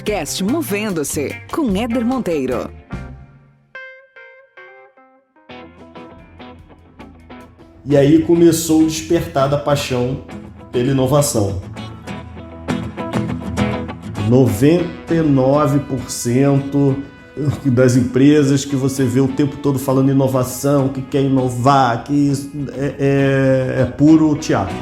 Podcast Movendo-se, com Éder Monteiro. E aí começou o despertar da paixão pela inovação. 99% das empresas que você vê o tempo todo falando inovação, que quer inovar, que isso é puro teatro.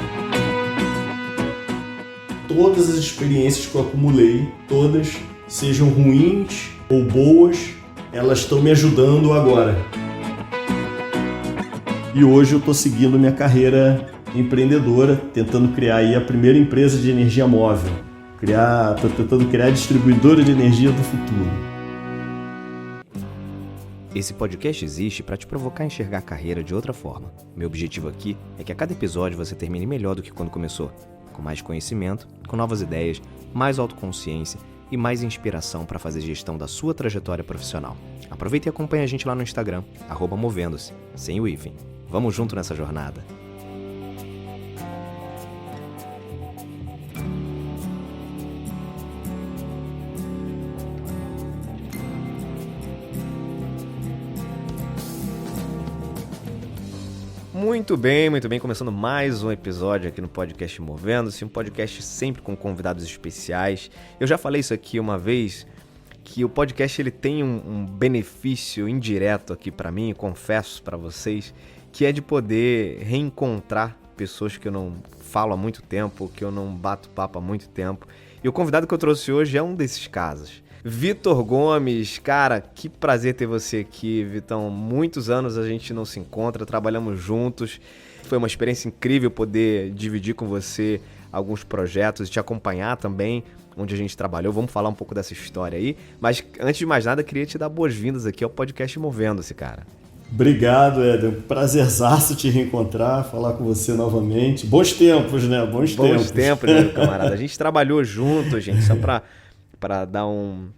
Todas as experiências que eu acumulei, todas, sejam ruins ou boas, elas estão me ajudando agora. E hoje eu estou seguindo minha carreira empreendedora, tentando criar aí a primeira empresa de energia móvel. Estou tentando criar a distribuidora de energia do futuro. Esse podcast existe para te provocar a enxergar a carreira de outra forma. Meu objetivo aqui é que a cada episódio você termine melhor do que quando começou, com mais conhecimento, com novas ideias, mais autoconsciência e mais inspiração para fazer gestão da sua trajetória profissional. Aproveita e acompanha a gente lá no Instagram, @movendo-se, sem o hífen. Vamos junto nessa jornada. Muito bem, começando mais um episódio aqui no podcast Movendo-se, um podcast sempre com convidados especiais. Eu já falei isso aqui uma vez, que o podcast ele tem um benefício indireto aqui para mim, confesso para vocês, que é de poder reencontrar pessoas que eu não falo há muito tempo, que eu não bato papo há muito tempo. E o convidado que eu trouxe hoje é um desses casos. Vitor Gomes, cara, que prazer ter você aqui, Vitão. Muitos anos a gente não se encontra, trabalhamos juntos. Foi uma experiência incrível poder dividir com você alguns projetos e te acompanhar também, onde a gente trabalhou. Vamos falar um pouco dessa história aí. Mas antes de mais nada, queria te dar boas-vindas aqui ao podcast Movendo-se, cara. Obrigado, Éder. Prazerzaço te reencontrar, falar com você novamente. Bons tempos, né? Bons tempos, meu camarada. A gente trabalhou junto, gente, só para dar um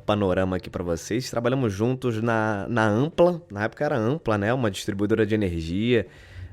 panorama aqui para vocês. Trabalhamos juntos na Ampla, na época era Ampla, né? Uma distribuidora de energia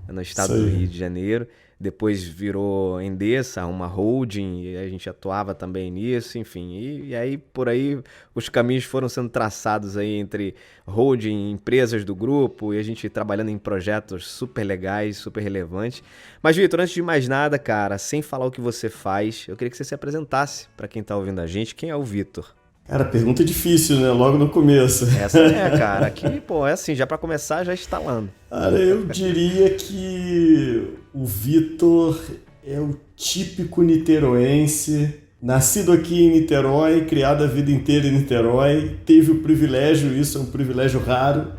no estado do Rio de Janeiro. Depois virou Endesa, uma holding, e a gente atuava também nisso, enfim. E aí, por aí, os caminhos foram sendo traçados aí entre holding, empresas do grupo, e a gente trabalhando em projetos super legais, super relevantes. Mas, Vitor, antes de mais nada, cara, sem falar o que você faz, eu queria que você se apresentasse para quem tá ouvindo a gente. Quem é o Vitor? Cara, pergunta difícil, né? Logo no começo. Essa é, cara. Aqui, pô, é assim, já para começar, já instalando. Cara, eu diria que o Vitor é o típico niteroense, nascido aqui em Niterói, criado a vida inteira em Niterói, teve o privilégio, isso é um privilégio raro,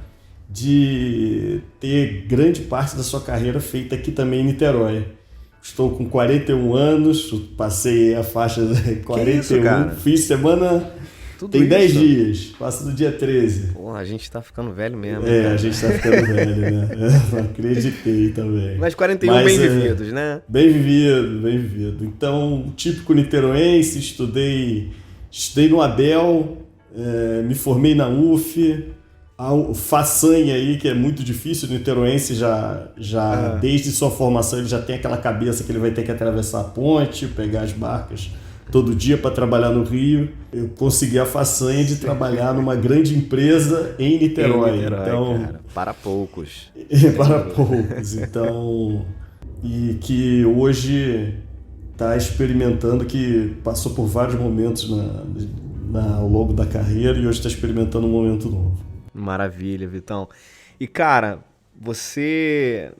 de ter grande parte da sua carreira feita aqui também em Niterói. Estou com 41 anos, passei a faixa de 41, isso, cara? Fiz semana... Tudo Tem 10 isso? dias, passa do dia 13. Porra, a gente tá ficando velho mesmo. É, cara. a gente tá ficando velho, né? Eu acreditei também. Mas 41 bem vividos, né? Bem vivido. Então, típico niteroense, estudei no Abel, me formei na UF, a façanha aí, que é muito difícil, o niteroense desde sua formação, ele já tem aquela cabeça que ele vai ter que atravessar a ponte, pegar as barcas todo dia para trabalhar no Rio. Eu consegui a façanha de trabalhar numa grande empresa em Niterói. Então, cara, para poucos. Para poucos. Então, e que hoje está experimentando, que passou por vários momentos ao longo da carreira e hoje está experimentando um momento novo. Maravilha, Vitão. E, cara, você,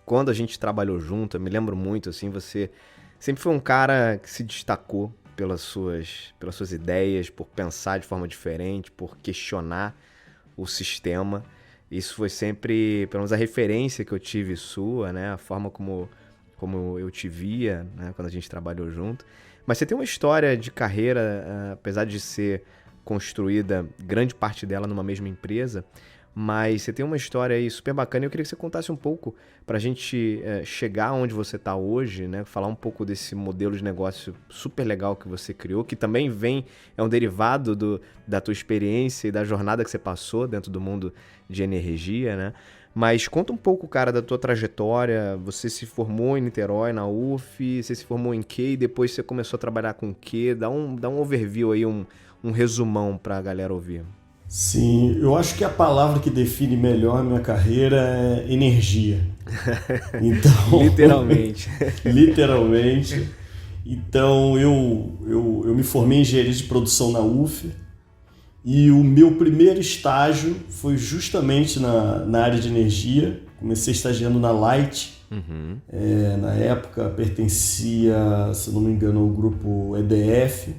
quando a gente trabalhou junto, eu me lembro muito, assim, você sempre foi um cara que se destacou pelas suas ideias, por pensar de forma diferente, por questionar o sistema. Isso foi sempre, pelo menos a referência que eu tive sua, né? A forma como eu te via, né? Quando a gente trabalhou junto. Mas você tem uma história de carreira, apesar de ser construída grande parte dela numa mesma empresa, mas você tem uma história aí super bacana e eu queria que você contasse um pouco pra gente chegar onde você tá hoje, né? Falar um pouco desse modelo de negócio super legal que você criou, que também é um derivado da tua experiência e da jornada que você passou dentro do mundo de energia, né? Mas conta um pouco, cara, da tua trajetória. Você se formou em Niterói, na UF, você se formou em quê? E depois você começou a trabalhar com o quê? Dá um overview aí, um resumão pra galera ouvir. Sim, eu acho que a palavra que define melhor a minha carreira é energia. Então, Literalmente. literalmente. Então, eu me formei em engenharia de produção na UF e o meu primeiro estágio foi justamente na área de energia. Comecei estagiando na Light. Na época pertencia, se não me engano, ao grupo EDF.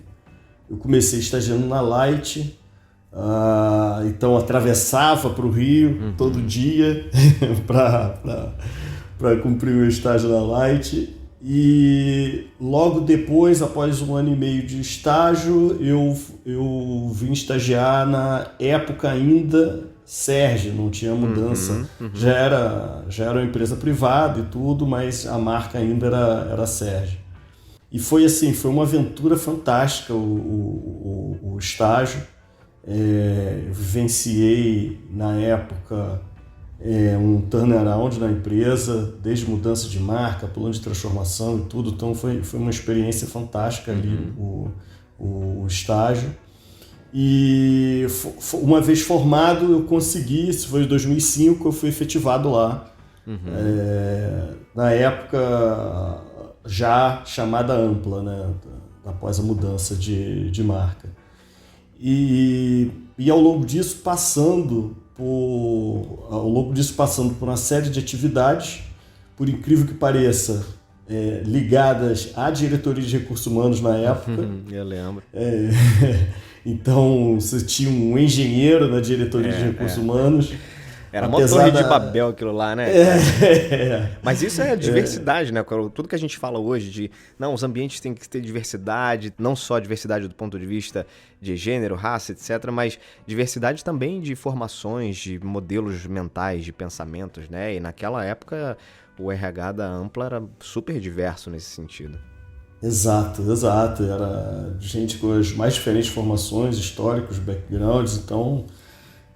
Eu comecei estagiando na Light. Então atravessava para o Rio todo dia para cumprir o estágio na Light, e logo depois, após 1 ano e meio de estágio, eu vim estagiar na época ainda Sérgio, não tinha mudança, já era uma empresa privada e tudo, mas a marca ainda era Sérgio. E foi assim, foi uma aventura fantástica o estágio. Eu vivenciei na época um turnaround na empresa, desde mudança de marca, plano de transformação e tudo, então foi uma experiência fantástica ali o estágio. E uma vez formado eu consegui, isso foi em 2005, eu fui efetivado lá, na época já chamada Ampla, né, após a mudança de marca. E ao longo disso passando por uma série de atividades, por incrível que pareça, ligadas à diretoria de recursos humanos na época. Eu lembro. Então você tinha um engenheiro na diretoria de recursos humanos. Era uma torre de Babel aquilo lá, né? Mas isso é diversidade, né? Tudo que a gente fala hoje de, não, os ambientes têm que ter diversidade, não só diversidade do ponto de vista de gênero, raça, etc., mas diversidade também de formações, de modelos mentais, de pensamentos, né? E naquela época o RH da Ampla era super diverso nesse sentido. Exato. Era gente com as mais diferentes formações, históricos, backgrounds, então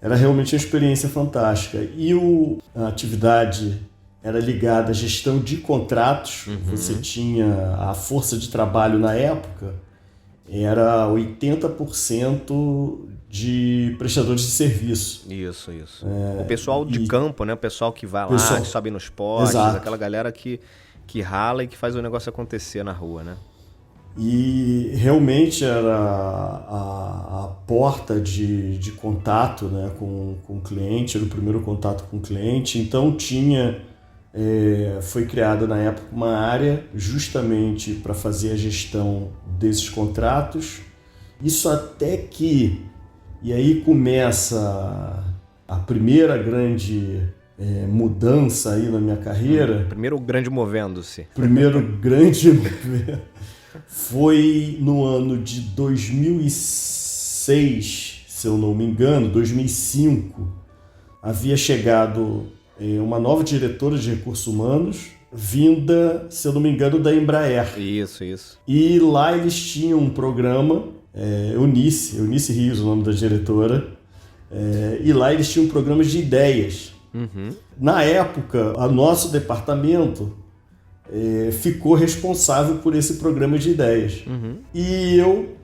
era realmente uma experiência fantástica. E a atividade era ligada à gestão de contratos. Você tinha a força de trabalho na época, era 80% de prestadores de serviço. Isso. O pessoal de campo, né? O pessoal que vai lá, que sobe nos postes, aquela galera que rala e que faz o negócio acontecer na rua, né? E realmente era a porta de contato, né, com o cliente, era o primeiro contato com o cliente. Então foi criada na época uma área justamente para fazer a gestão desses contratos. Isso até que, e aí começa a primeira grande mudança aí na minha carreira. Primeiro grande movendo-se. Foi no ano de 2006, se eu não me engano, 2005, havia chegado uma nova diretora de recursos humanos, vinda, se eu não me engano, da Embraer. Isso. E lá eles tinham um programa, Eunice Rios, o nome da diretora, e lá eles tinham programas de ideias. Na época, o nosso departamento ficou responsável por esse programa de ideias. E eu,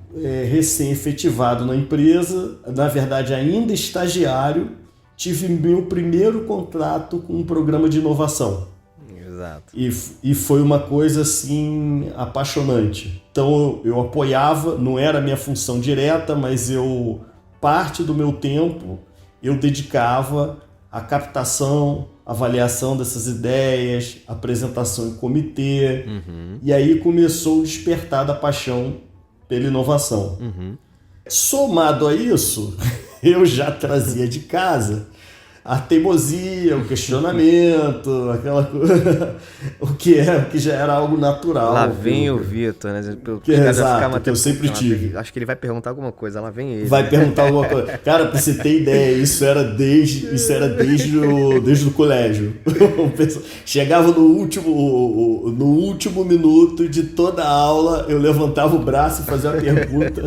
recém-efetivado na empresa, na verdade ainda estagiário, tive meu primeiro contrato com um programa de inovação. Exato. E foi uma coisa assim apaixonante. Então eu apoiava, não era a minha função direta, mas parte do meu tempo eu dedicava à captação, avaliação dessas ideias, apresentação em comitê. E aí começou o despertar da paixão pela inovação. Somado a isso, eu já trazia de casa a teimosia, o questionamento, aquela coisa, o que já era algo natural. Lá vem o Vitor, né? Exato, que eu sempre tive. Acho que ele vai perguntar alguma coisa, lá vem ele. Vai perguntar alguma coisa. Cara, pra você ter ideia, isso era desde o colégio. Chegava no último minuto de toda a aula, eu levantava o braço e fazia uma pergunta.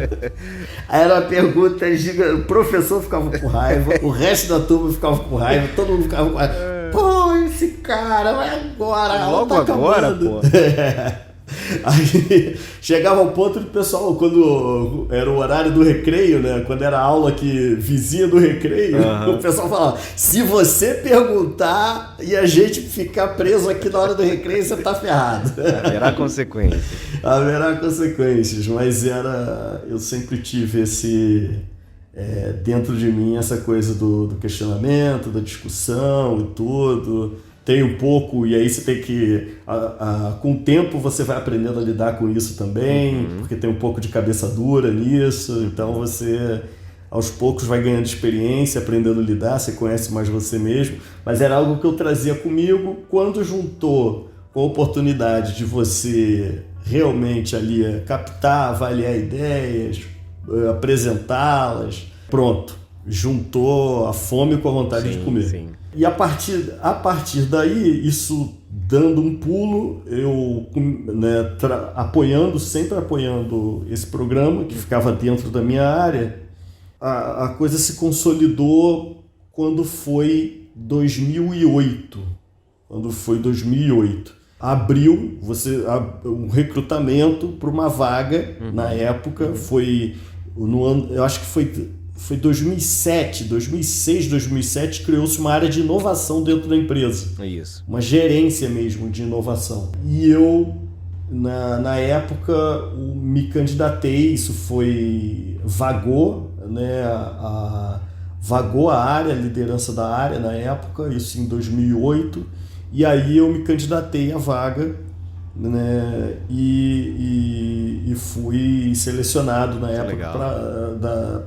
Aí era uma pergunta gigante, o professor ficava com raiva, o resto da turma ficava com raiva, todo mundo ficava com raiva. Pô, esse cara, vai agora, a aula tá acabando. Pô. Aí chegava ao ponto de pessoal, quando era o horário do recreio, né? Quando era a aula que vizinha do recreio, o pessoal falava: se você perguntar e a gente ficar preso aqui na hora do recreio, você tá ferrado. Haverá consequências. Haverá consequências, mas eu sempre tive dentro de mim essa coisa do questionamento, da discussão e tudo. Tem um pouco, e aí você tem que, com o tempo você vai aprendendo a lidar com isso também, porque tem um pouco de cabeça dura nisso, então você aos poucos vai ganhando experiência, aprendendo a lidar, você conhece mais você mesmo, mas era algo que eu trazia comigo. Quando juntou com a oportunidade de você realmente ali captar, avaliar ideias, apresentá-las, pronto, juntou a fome com a vontade de comer. Sim. E a partir daí, isso dando um pulo, eu sempre apoiando esse programa, que ficava dentro da minha área, a coisa se consolidou quando foi 2008. Abriu um recrutamento para uma vaga, na época, foi no ano, eu acho que foi 2007, 2006, criou-se uma área de inovação dentro da empresa. Isso. Uma gerência mesmo de inovação. E eu, na época, me candidatei, vagou, né, vagou a área, a liderança da área na época, isso em 2008, e aí eu me candidatei à vaga, né, e fui selecionado na época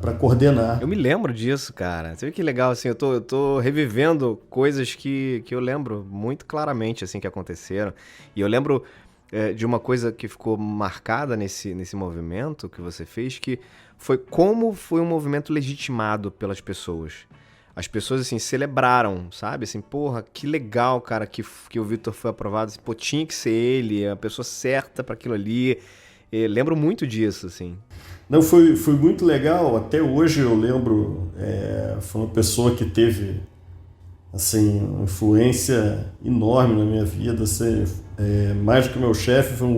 para coordenar. Eu me lembro disso, cara. Você vê que legal, assim, eu tô revivendo coisas que eu lembro muito claramente, assim, que aconteceram. E eu lembro de uma coisa que ficou marcada nesse movimento que você fez, que foi como foi um movimento legitimado pelas pessoas. As pessoas, assim, celebraram, sabe? Assim, porra, que legal, cara, que o Vitor foi aprovado. Assim, pô, tinha que ser ele, a pessoa certa para aquilo ali. Lembro muito disso, assim. Não, foi muito legal. Até hoje eu lembro, foi uma pessoa que teve, assim, uma influência enorme na minha vida. Assim, mais do que o meu chefe, foi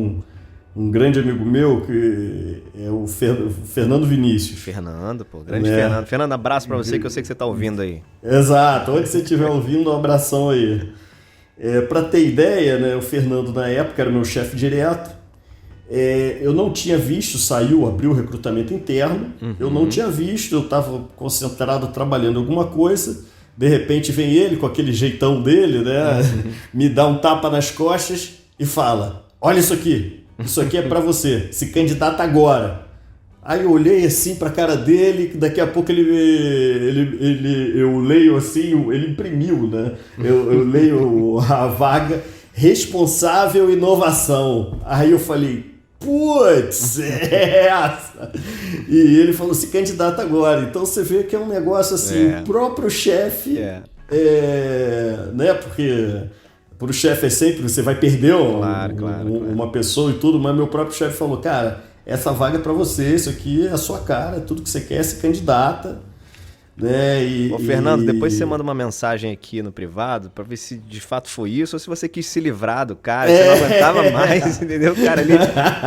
um grande amigo meu, que é o Fernando Vinícius. Fernando, pô, grande Fernando. Fernando, abraço pra você, que eu sei que você tá ouvindo aí. Exato, onde você estiver ouvindo, um abração aí. Pra ter ideia, né, o Fernando na época era meu chefe direto. Eu não tinha visto, abriu o recrutamento interno, eu não tinha visto, eu estava concentrado trabalhando em alguma coisa, de repente vem ele com aquele jeitão dele, né, me dá um tapa nas costas e fala: olha isso aqui é para você, se candidata agora. Aí eu olhei assim para a cara dele, daqui a pouco eu leio assim, ele imprimiu, né, eu leio a vaga, responsável inovação. Aí eu falei: putz, é essa! E ele falou: se candidata agora. Então você vê que é um negócio assim, o próprio chefe, né? Porque para o chefe sempre você vai perder uma pessoa e tudo, mas meu próprio chefe falou: cara, essa vaga é para você, isso aqui é a sua cara, é tudo que você quer, se candidata. Né? Ô, Fernando, depois você manda uma mensagem aqui no privado pra ver se de fato foi isso ou se você quis se livrar do cara, você não aguentava mais, entendeu? O cara ali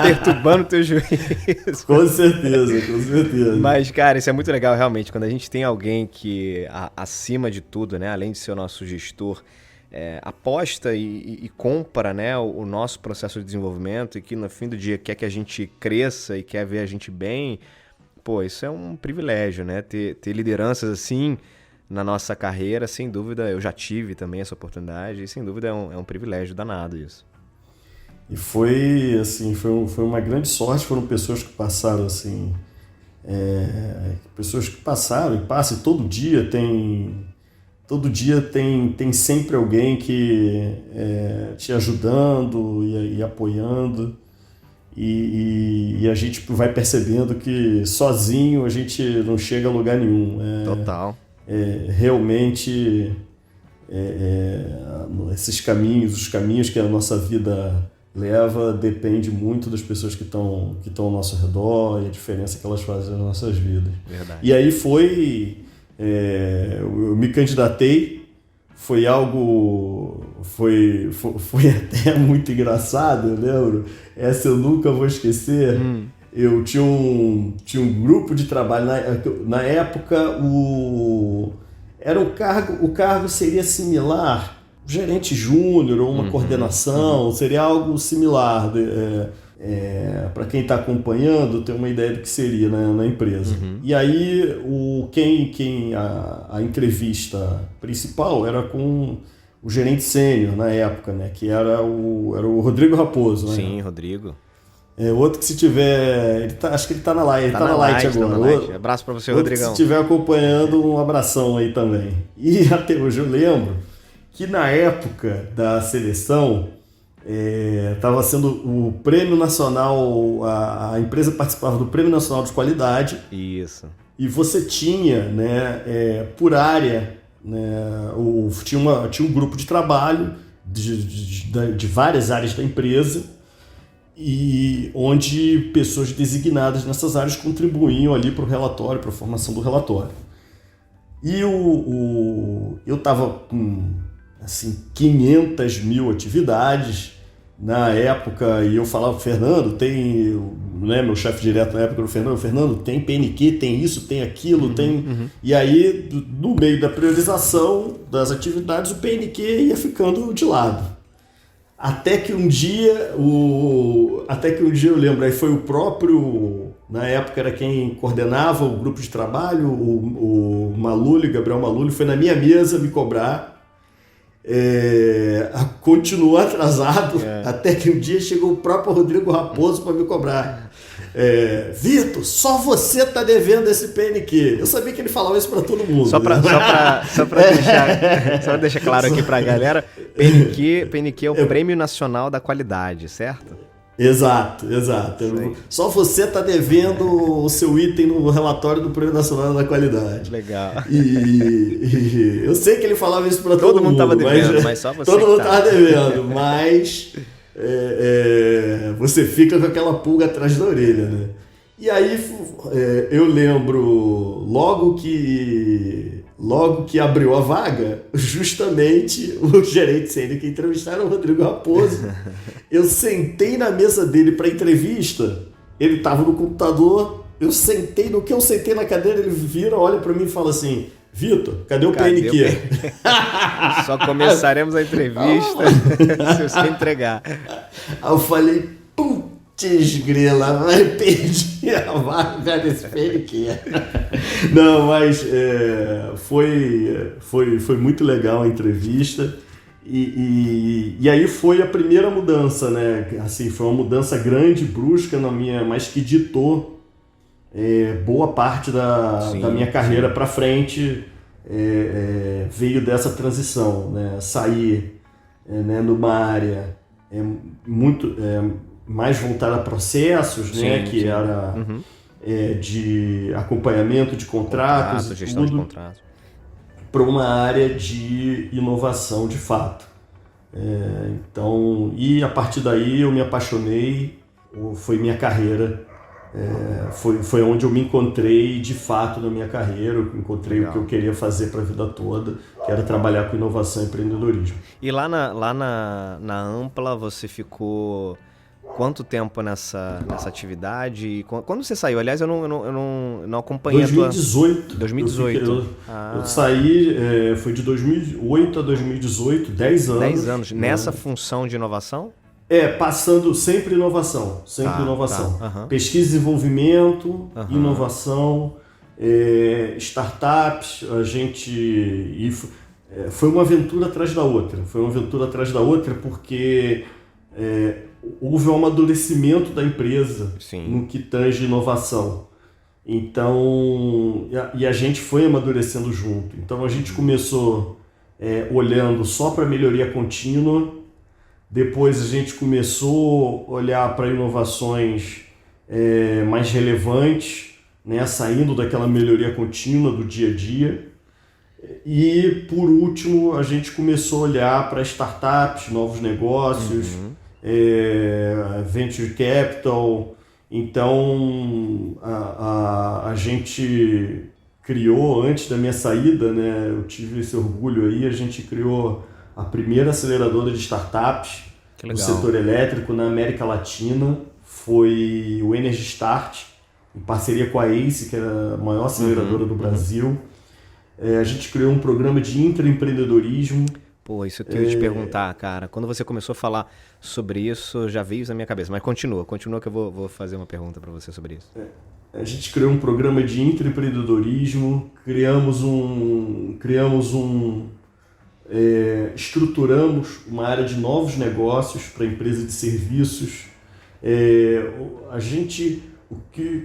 perturbando o teu juízo. Com certeza. Mas, cara, isso é muito legal realmente, quando a gente tem alguém que, acima de tudo, né, além de ser o nosso gestor, aposta e compra, né, o nosso processo de desenvolvimento e que no fim do dia quer que a gente cresça e quer ver a gente bem. Pô, isso é um privilégio, né? Ter lideranças assim na nossa carreira, sem dúvida, eu já tive também essa oportunidade e sem dúvida é um privilégio danado isso. E foi, assim, foi uma grande sorte, foram pessoas que passaram, assim, pessoas que passaram e passam, e todo dia tem todo dia tem sempre alguém que te ajudando e apoiando. E a gente vai percebendo que sozinho a gente não chega a lugar nenhum. Total. Realmente, esses caminhos, os caminhos que a nossa vida leva, depende muito das pessoas que estão ao nosso redor e a diferença que elas fazem nas nossas vidas. Verdade. E aí eu me candidatei, foi algo, foi até muito engraçado, eu lembro, essa eu nunca vou esquecer. Eu tinha um grupo de trabalho, na época o cargo seria similar, gerente júnior ou uma coordenação, seria algo similar, para quem está acompanhando ter uma ideia do que seria, né, na empresa. E aí a entrevista principal era com o gerente sênior na época, né, que era o Rodrigo Raposo. Né? Sim, Rodrigo. Outro que se tiver... acho que ele está na Light, tá na Light agora. Abraço para você, outro Rodrigão. Que se estiver acompanhando, um abração aí também. E até hoje eu lembro que na época da seleção estava sendo o Prêmio Nacional, a empresa participava do Prêmio Nacional de Qualidade. Isso. E você tinha, né, por área, né, tinha um grupo de trabalho de várias áreas da empresa, e onde pessoas designadas nessas áreas contribuíam ali para o relatório, para a formação do relatório. E eu estava com assim, 500 mil atividades na época, e eu falava, Fernando, né, meu chefe direto na época era o Fernando, tem PNQ, tem isso, tem aquilo, tem... E aí, no meio da priorização das atividades, o PNQ ia ficando de lado. Até que um dia eu lembro, aí foi o próprio, na época era quem coordenava o grupo de trabalho, o Malulli, Gabriel Malulli, foi na minha mesa me cobrar, continuou atrasado, até que um dia chegou o próprio Rodrigo Raposo para me cobrar. Vitor, só você tá devendo esse PNQ. Eu sabia que ele falava isso para todo mundo. Só para deixar claro aqui para a galera, PNQ é o Prêmio Nacional da Qualidade, certo? Exato. Só você tá devendo o seu item no relatório do Prêmio Nacional da Qualidade. Legal. E eu sei que ele falava isso para todo mundo. Todo mundo tava devendo, mas só você. Todo mundo tava devendo, mas você fica com aquela pulga atrás da orelha, né? E aí eu lembro, logo que abriu a vaga, justamente o gerente sênior que entrevistaram o Rodrigo Raposo, eu sentei na mesa dele para entrevista, ele estava no computador, no que eu sentei na cadeira, ele vira, olha para mim e fala assim, Vitor, cadê o PNQ? Só começaremos a entrevista se você entregar. Aí eu falei, putz grila, vai perder a vaga desse PNQ. Não, mas foi muito legal a entrevista. E aí foi a primeira mudança, né? Assim, foi uma mudança grande, brusca na minha, mas que ditou boa parte da minha carreira para frente. Veio dessa transição, né? Sair numa área muito mais voltada a processos, né? Que era de acompanhamento de contratos, gestão de contratos, para uma área de inovação de fato. Então, e a partir daí eu me apaixonei, foi minha carreira. Foi onde eu me encontrei de fato na minha carreira, eu encontrei o que eu queria fazer para a vida toda, que era trabalhar com inovação e empreendedorismo. E lá na Ampla você ficou quanto tempo nessa atividade? E quando você saiu? Aliás, eu não acompanhei 2018. 2018. Eu saí, foi de 2008 a 2018, 10 anos. 10 anos. Nessa função de inovação? Passando sempre inovação. Pesquisa e desenvolvimento, inovação, startups, foi uma aventura atrás da outra. Porque houve um amadurecimento da empresa no que tange inovação. Então, e a gente foi amadurecendo junto. Então a gente começou olhando só para melhoria contínua. Depois a gente começou a olhar para inovações mais relevantes, né, saindo daquela melhoria contínua do dia a dia. E, por último, a gente começou a olhar para startups, novos negócios, venture capital. Então, a gente criou, antes da minha saída, né, eu tive esse orgulho aí, a gente criou a primeira aceleradora de startups no setor elétrico na América Latina. Foi o Energy Start, em parceria com a ACE, que era a maior aceleradora do Brasil. A gente criou um programa de intraempreendedorismo. Pô, isso que eu ia te perguntar, cara. Quando você começou a falar sobre isso, já veio isso na minha cabeça. Mas continua que eu vou fazer uma pergunta para você sobre isso. A gente criou um programa de intraempreendedorismo, estruturamos uma área de novos negócios para empresa de serviços.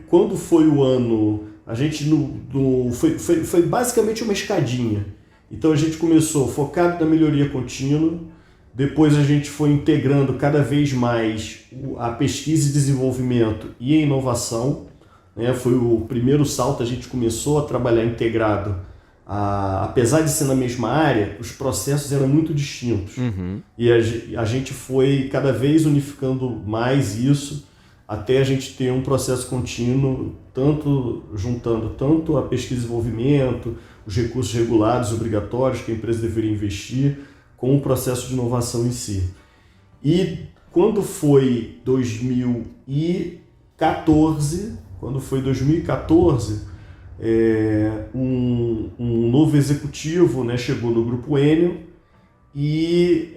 Quando foi o ano, a gente foi basicamente uma escadinha. Então a gente começou focado na melhoria contínua, depois a gente foi integrando cada vez mais a pesquisa e desenvolvimento e a inovação, né? Foi o primeiro salto, a gente começou a trabalhar integrado. Apesar de ser na mesma área, os processos eram muito distintos. E a gente foi cada vez unificando mais isso, até a gente ter um processo contínuo, juntando tanto a pesquisa e desenvolvimento, os recursos regulados e obrigatórios que a empresa deveria investir, com o processo de inovação em si. E quando foi 2014, um novo executivo, né, chegou no Grupo Enel e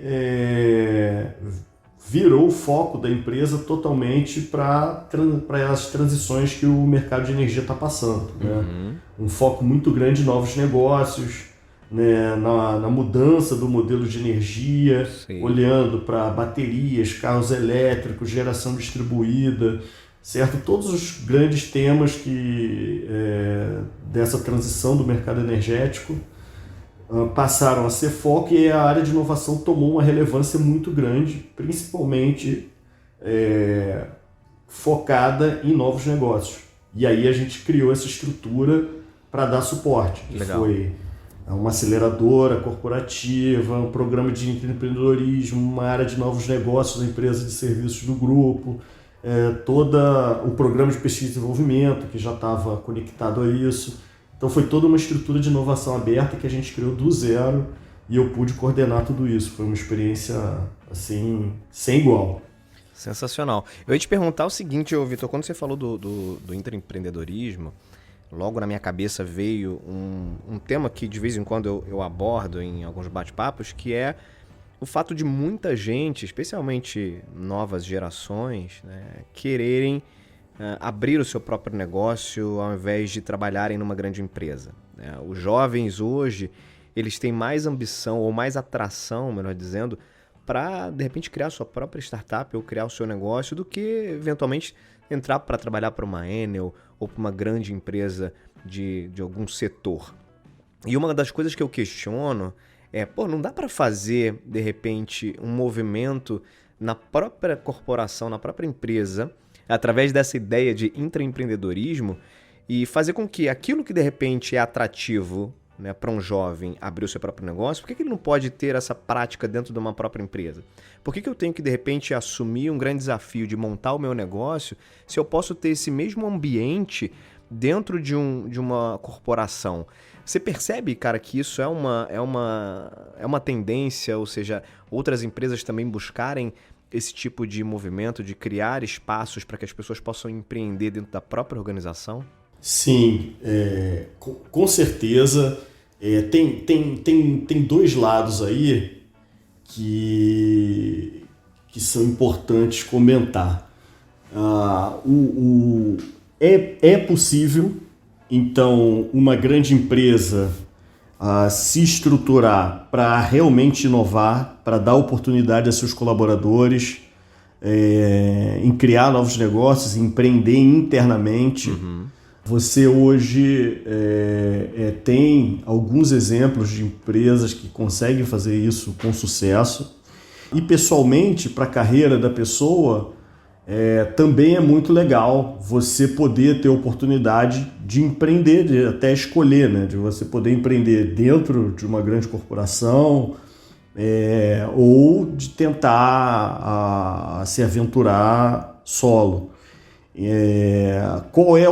virou o foco da empresa totalmente para as transições que o mercado de energia está passando. Né? Um foco muito grande em novos negócios, né, na mudança do modelo de energia, olhando para baterias, carros elétricos, geração distribuída, certo? Todos os grandes temas dessa transição do mercado energético passaram a ser foco, e a área de inovação tomou uma relevância muito grande, principalmente focada em novos negócios. E aí a gente criou essa estrutura para dar suporte. Foi uma aceleradora corporativa, um programa de empreendedorismo, uma área de novos negócios da empresa de serviços do grupo, todo o programa de pesquisa e desenvolvimento, que já estava conectado a isso. Então foi toda uma estrutura de inovação aberta que a gente criou do zero, e eu pude coordenar tudo isso. Foi uma experiência assim, sem igual. Sensacional. Eu ia te perguntar o seguinte, Vitor, quando você falou do intraempreendedorismo, logo na minha cabeça veio um tema que de vez em quando eu abordo em alguns bate-papos, que é o fato de muita gente, especialmente novas gerações, né, quererem abrir o seu próprio negócio ao invés de trabalharem numa grande empresa. Né? Os jovens hoje, eles têm mais ambição ou mais atração, melhor dizendo, para, de repente, criar sua própria startup ou criar o seu negócio do que, eventualmente, entrar para trabalhar para uma Enel ou para uma grande empresa de algum setor. E uma das coisas que eu questiono não dá para fazer, de repente, um movimento na própria corporação, na própria empresa, através dessa ideia de intraempreendedorismo, e fazer com que aquilo que de repente é atrativo, né, para um jovem abrir o seu próprio negócio, por que ele não pode ter essa prática dentro de uma própria empresa? Por que eu tenho que de repente assumir um grande desafio de montar o meu negócio se eu posso ter esse mesmo ambiente dentro de uma corporação? Você percebe, cara, que isso é uma tendência, ou seja, outras empresas também buscarem esse tipo de movimento de criar espaços para que as pessoas possam empreender dentro da própria organização? Sim, com certeza. Tem dois lados aí que são importantes comentar. É possível, então, uma grande empresa se estruturar para realmente inovar, para dar oportunidade a seus colaboradores, em criar novos negócios, empreender internamente. Você hoje tem alguns exemplos de empresas que conseguem fazer isso com sucesso. E pessoalmente, para a carreira da pessoa, também é muito legal você poder ter oportunidade de empreender, de até escolher, né? De você poder empreender dentro de uma grande corporação ou de tentar se aventurar solo. Qual é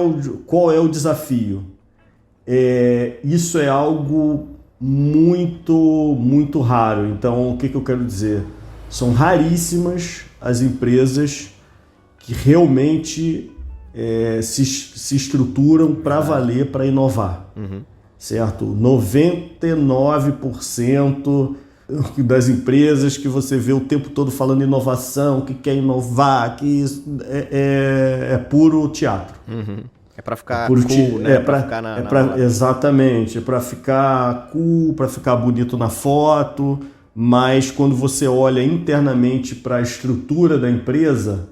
o desafio? Isso é algo muito, muito raro. Então, o que eu quero dizer? São raríssimas as empresas que realmente se estruturam para valer, para inovar. Certo? 99% das empresas que você vê o tempo todo falando inovação, que quer inovar, que isso é puro teatro. É para ficar cool, né? Exatamente, é para ficar cool, para ficar bonito na foto, mas quando você olha internamente para a estrutura da empresa,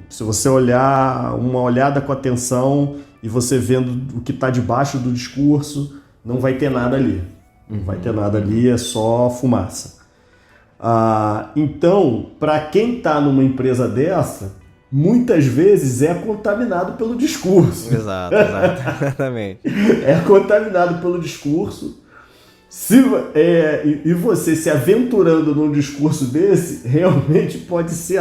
se você olhar uma olhada com atenção e você vendo o que está debaixo do discurso, não vai ter nada ali. Não vai ter nada ali, é só fumaça. Então, para quem está numa empresa dessa, muitas vezes é contaminado pelo discurso. Exato, exatamente. É contaminado pelo discurso. E você se aventurando num discurso desse, realmente pode ser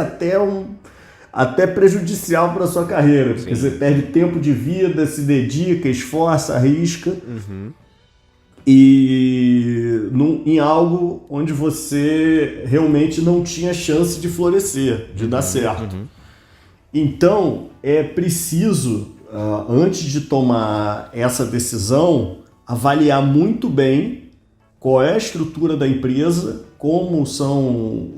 até prejudicial para a sua carreira. Porque você perde tempo de vida, se dedica, esforça, arrisca. Em algo onde você realmente não tinha chance de florescer, de dar certo. Então, é preciso, antes de tomar essa decisão, avaliar muito bem qual é a estrutura da empresa, como são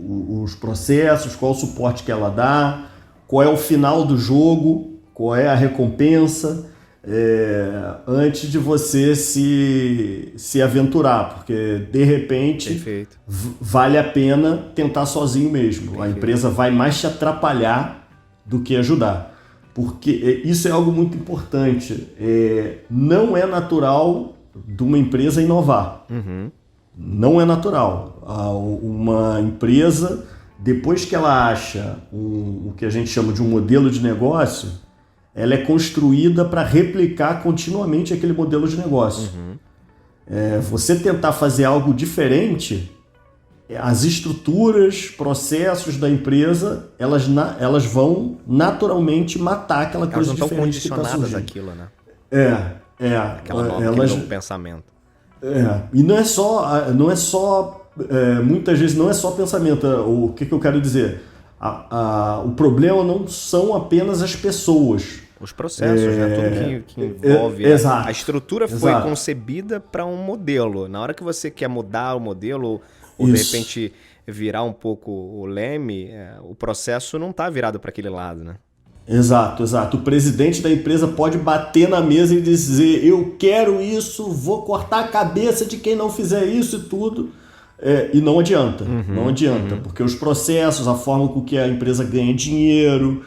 os processos, qual é o suporte que ela dá, qual é o final do jogo, qual é a recompensa, antes de você se aventurar, porque de repente vale a pena tentar sozinho mesmo. A empresa vai mais te atrapalhar do que ajudar, porque isso é algo muito importante. Não é natural de uma empresa inovar. Não é natural. Uma empresa, depois que ela acha o que a gente chama de um modelo de negócio, ela é construída para replicar continuamente aquele modelo de negócio. Você tentar fazer algo diferente, as estruturas, processos da empresa, elas vão naturalmente matar aquela coisa diferente. Elas não estão condicionadas àquilo, né? Aquele pensamento. E não é só muitas vezes não é só pensamento. O que eu quero dizer? O problema não são apenas as pessoas. Os processos, né? Tudo que envolve. A estrutura foi concebida para um modelo. Na hora que você quer mudar o modelo, ou de repente virar um pouco o leme, o processo não está virado para aquele lado, né? Exato. O presidente da empresa pode bater na mesa e dizer: eu quero isso, vou cortar a cabeça de quem não fizer isso e tudo. E não adianta. Não adianta, porque os processos, a forma com que a empresa ganha dinheiro,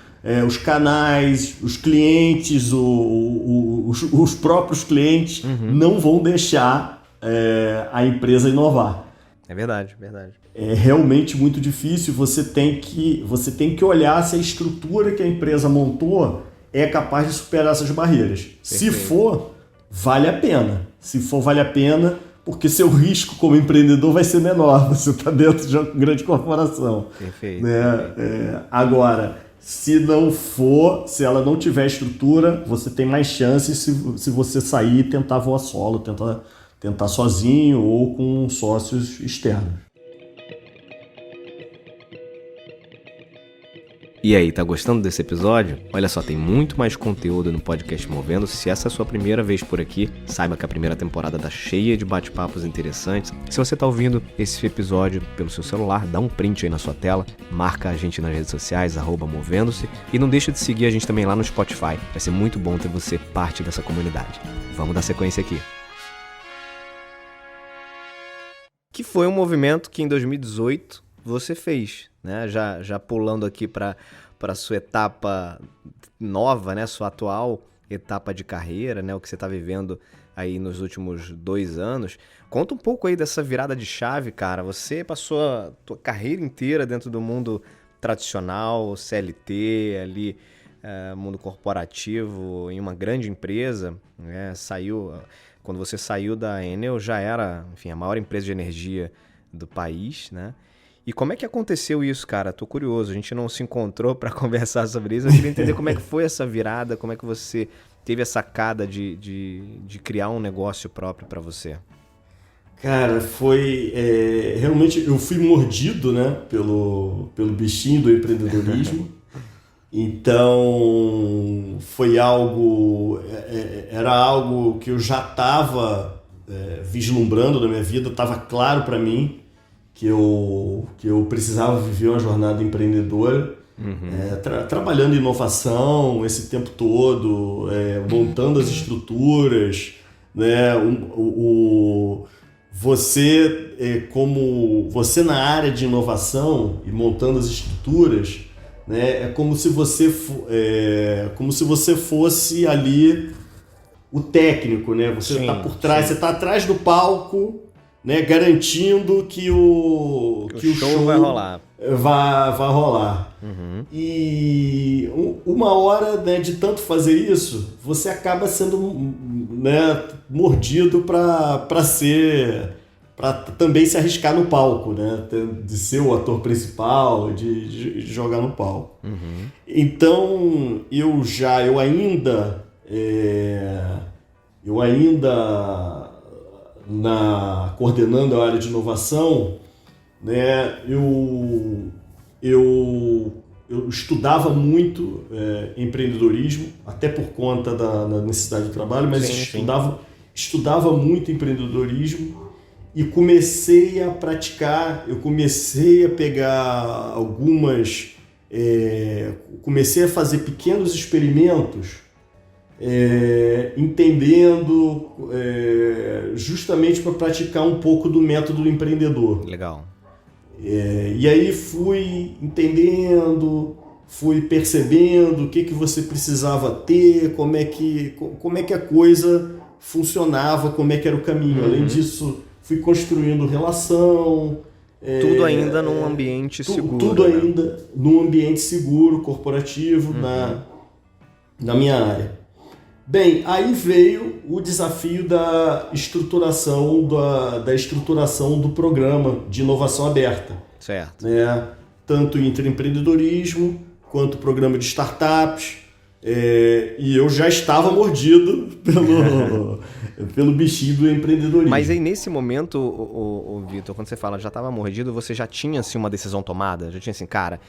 os canais, os clientes, os próprios clientes não vão deixar a empresa inovar. É verdade. É realmente muito difícil. Você tem que olhar se a estrutura que a empresa montou é capaz de superar essas barreiras. Perfeito. Se for, vale a pena. Porque seu risco como empreendedor vai ser menor. Você está dentro de uma grande corporação. Perfeito. Agora, se ela não tiver estrutura, você tem mais chances se você sair e tentar voar solo, tentar sozinho ou com sócios externos. E aí, tá gostando desse episódio? Olha só, tem muito mais conteúdo no podcast Movendo. Se essa é a sua primeira vez por aqui, saiba que a primeira temporada tá cheia de bate-papos interessantes. Se você tá ouvindo esse episódio pelo seu celular, dá um print aí na sua tela, marca a gente nas redes sociais, @movendo-se, e não deixa de seguir a gente também lá no Spotify. Vai ser muito bom ter você parte dessa comunidade. Vamos dar sequência aqui. Que foi um movimento que em 2018 você fez, né? Já pulando aqui para para sua etapa nova, né? Sua atual etapa de carreira, né? O que você está vivendo aí nos últimos 2 anos. Conta um pouco aí dessa virada de chave, cara. Você passou a tua carreira inteira dentro do mundo tradicional, CLT, ali, mundo corporativo, em uma grande empresa, né? Quando você saiu da Enel, já era, enfim, a maior empresa de energia do país, né? E como é que aconteceu isso, cara? Tô curioso, a gente não se encontrou para conversar sobre isso. Eu queria entender como é que foi essa virada, como é que você teve a sacada de criar um negócio próprio para você. Cara, foi... realmente, eu fui mordido, né, pelo bichinho do empreendedorismo. Então, foi algo... era algo que eu já estava vislumbrando na minha vida, estava claro para mim que eu precisava viver uma jornada empreendedora, trabalhando em inovação esse tempo todo, montando as estruturas, né? Você na área de inovação e montando as estruturas, né? É como se você fosse ali o técnico, né? Você está por trás, você está atrás do palco, né? Garantindo que o show vai rolar. Vai rolar. E uma hora, né, de tanto fazer isso, você acaba sendo, né, mordido para também se arriscar no palco, né? De ser o ator principal, de jogar no palco. Então, eu ainda coordenando a área de inovação, né, eu estudava muito empreendedorismo, até por conta da necessidade do trabalho, mas estudava muito empreendedorismo e comecei a praticar, eu comecei a pegar comecei a fazer pequenos experimentos, entendendo, justamente para praticar um pouco do método empreendedor. Legal. E aí fui entendendo, fui percebendo o que você precisava ter, como é que a coisa funcionava, como é que era o caminho. Além disso, fui construindo relação. Tudo ainda num ambiente seguro. Tudo ainda num ambiente seguro, corporativo, na minha área. Bem, aí veio o desafio da estruturação do programa de inovação aberta. Certo. Né? Tanto intraempreendedorismo quanto programa de startups. E eu já estava mordido pelo bichinho do empreendedorismo. Mas aí nesse momento, Vitor, quando você fala já estava mordido, você já tinha assim, uma decisão tomada? Já tinha assim, cara,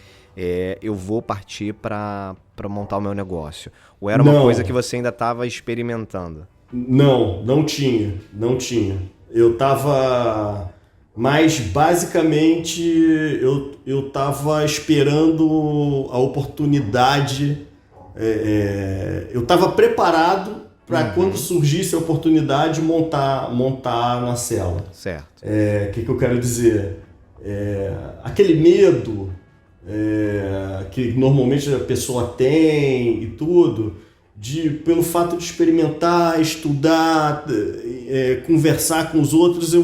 eu vou partir para montar o meu negócio? Ou era uma coisa que você ainda estava experimentando? Não tinha. Eu estava... Mas, basicamente, eu estava esperando a oportunidade. Eu estava preparado para, quando surgisse a oportunidade, montar na célula. Certo. O que eu quero dizer? Aquele medo que normalmente a pessoa tem e tudo, pelo fato de experimentar, estudar, conversar com os outros,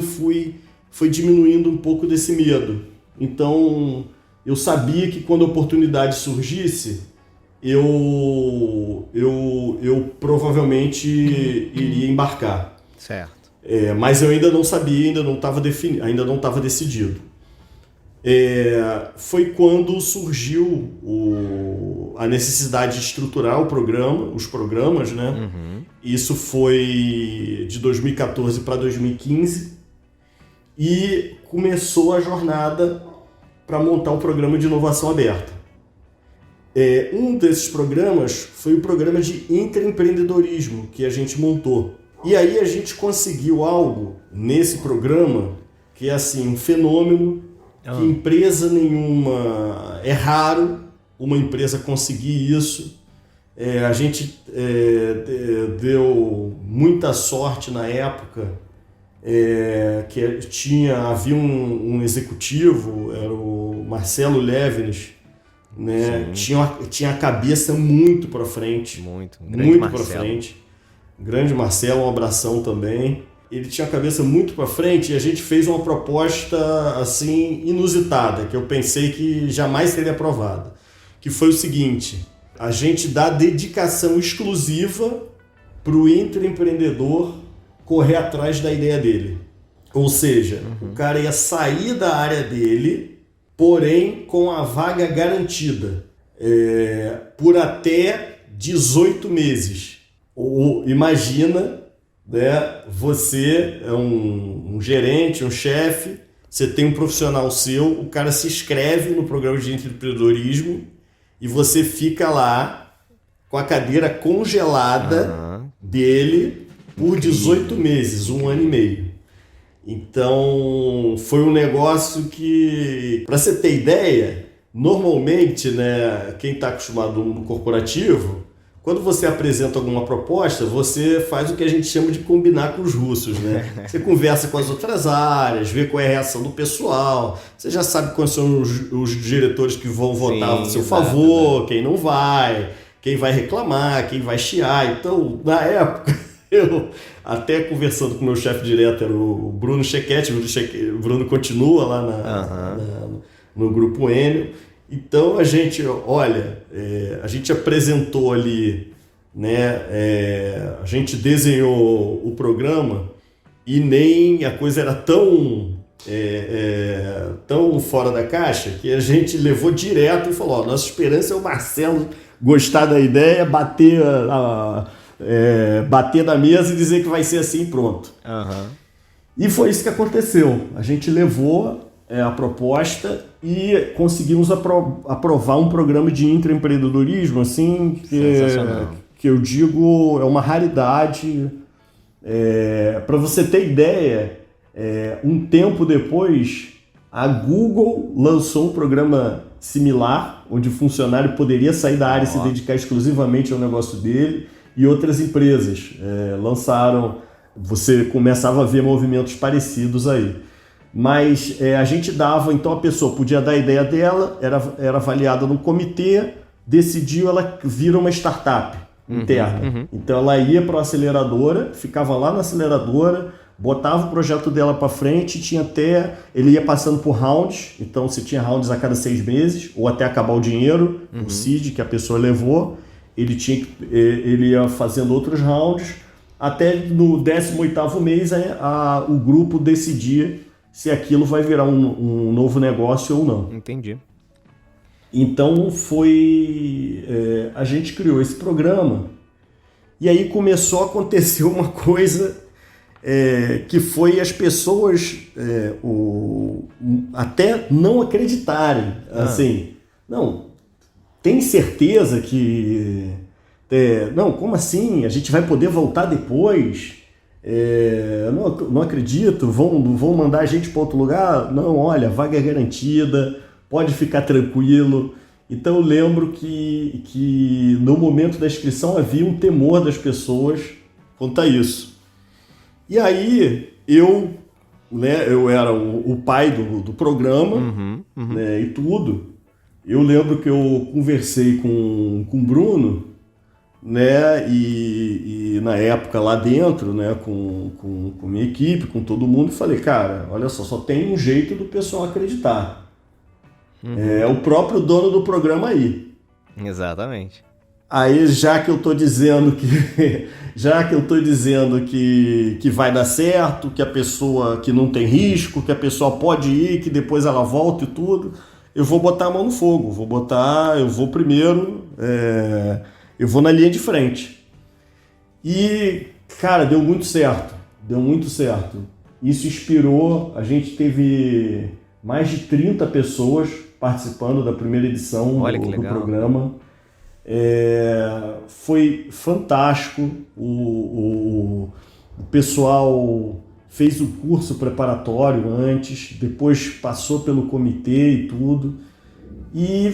foi diminuindo um pouco desse medo. Então, eu sabia que quando a oportunidade surgisse, eu provavelmente iria embarcar. Certo. Mas eu ainda não sabia, ainda não estava decidido. Foi quando surgiu a necessidade de estruturar os programas, né? Isso foi de 2014 para 2015 e começou a jornada para montar um programa de inovação aberta. Um desses programas foi o programa de intraempreendedorismo que a gente montou. E aí a gente conseguiu algo nesse programa que é assim, um fenômeno que empresa nenhuma... É raro uma empresa conseguir isso. A gente deu muita sorte na época, que havia um executivo, era o Marcelo Levinas, né? Tinha a cabeça muito para frente. Muito para frente. Grande Marcelo, um abração também. Ele tinha a cabeça muito para frente e a gente fez uma proposta assim inusitada, que eu pensei que jamais seria aprovada. Que foi o seguinte: a gente dá dedicação exclusiva para o intraempreendedor correr atrás da ideia dele. Ou seja, o cara ia sair da área dele, porém com a vaga garantida, por até 18 meses. Ou imagina, né, você é um gerente, um chefe, você tem um profissional seu, o cara se inscreve no programa de empreendedorismo e você fica lá com a cadeira congelada dele por 18 meses, 1 ano e meio. Então, foi um negócio que, para você ter ideia, normalmente, né, quem está acostumado no corporativo, quando você apresenta alguma proposta, você faz o que a gente chama de combinar com os russos, né? Você conversa com as outras áreas, vê qual é a reação do pessoal, você já sabe quais são os diretores que vão votar no seu favor, quem não vai, quem vai reclamar, quem vai chiar. Então, na época, eu até conversando com o meu chefe direto, era o Bruno Chequete, o Bruno continua lá no Grupo Enel. Então a gente, olha, a gente apresentou ali, né, a gente desenhou o programa e nem a coisa era tão fora da caixa que a gente levou direto e falou: ó, nossa esperança é o Marcelo gostar da ideia, bater na mesa e dizer que vai ser assim, pronto. E foi isso que aconteceu. A gente levou a proposta e conseguimos aprovar um programa de intraempreendedorismo assim, que eu digo é uma raridade. Para você ter ideia, um tempo depois a Google lançou um programa similar, onde o funcionário poderia sair da área e se dedicar exclusivamente ao negócio dele, e outras empresas lançaram. Você começava a ver movimentos parecidos aí. Mas a gente dava, então a pessoa podia dar a ideia dela, era avaliada no comitê, decidiu, ela vira uma startup interna. Então ela ia para a aceleradora, ficava lá na aceleradora, botava o projeto dela para frente, ele ia passando por rounds, então você tinha rounds a cada 6 meses, ou até acabar o dinheiro, o seed que a pessoa levou, ele ia fazendo outros rounds, até no 18º mês o grupo decidia se aquilo vai virar um novo negócio ou não. Entendi. Então a gente criou esse programa e aí começou a acontecer uma coisa que foi as pessoas até não acreditarem. Assim, não, tem certeza que... não, como assim? A gente vai poder voltar depois? Não acredito, vão mandar a gente para outro lugar? Não, olha, a vaga é garantida, pode ficar tranquilo. Então eu lembro que no momento da inscrição havia um temor das pessoas quanto a isso. E aí eu era o pai do programa, né, e tudo. Eu lembro que eu conversei com o Bruno, né, e na época lá dentro, né, com minha equipe, com todo mundo, e falei: cara, olha só tem um jeito do pessoal acreditar. É o próprio dono do programa aí. Exatamente. Aí já que eu tô dizendo que vai dar certo, que a pessoa que não tem risco, que a pessoa pode ir, que depois ela volta e tudo, eu vou botar a mão no fogo, eu vou primeiro, eu vou na linha de frente. E, cara, deu muito certo. Isso inspirou, a gente teve mais de 30 pessoas participando da primeira edição do programa. Foi fantástico. O pessoal fez o curso preparatório antes, depois passou pelo comitê e tudo. E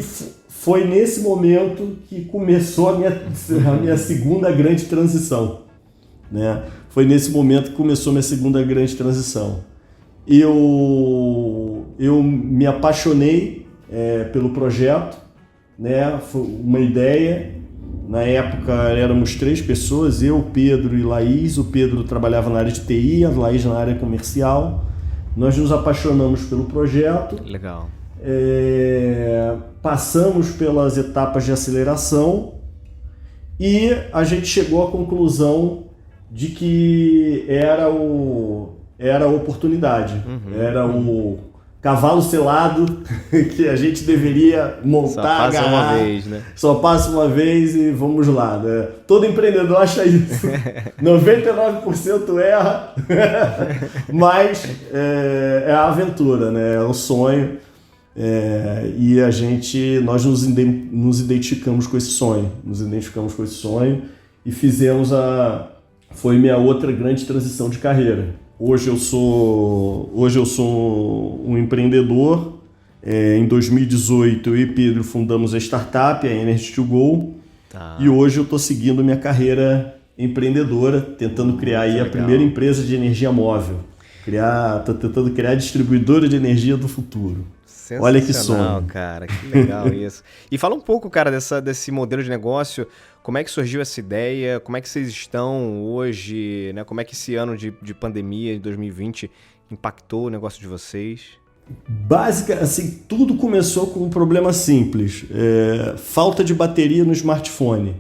foi nesse momento que começou a minha segunda grande transição, né? Foi nesse momento que começou a minha segunda grande transição. Eu me apaixonei pelo projeto, né? Foi uma ideia. Na época éramos 3 pessoas, eu, Pedro e Laís. O Pedro trabalhava na área de TI, a Laís na área comercial. Nós nos apaixonamos pelo projeto. Legal. Passamos pelas etapas de aceleração e a gente chegou à conclusão de que era a oportunidade, era o cavalo selado que a gente deveria montar, só passa uma vez, né? Só passa uma vez e vamos lá, né? Todo empreendedor acha isso. 99% erra, mas é a aventura, né? É o sonho. E nós nos identificamos com esse sonho. E foi minha outra grande transição de carreira. Hoje eu sou um empreendedor. Em 2018 eu e Pedro fundamos a startup, a Energy2Go. Tá. E hoje eu estou seguindo minha empreendedora, tentando criar aí a primeira empresa de energia móvel. Tô tentando criar a distribuidora de energia do futuro. Olha que sonho. Cara, que legal isso. E fala um pouco, cara, desse modelo de negócio. Como é que surgiu essa ideia? Como é que vocês estão hoje? Né? Como é que esse ano de pandemia, de 2020, impactou o negócio de vocês? Assim, tudo começou com um problema simples. Falta de bateria no smartphone.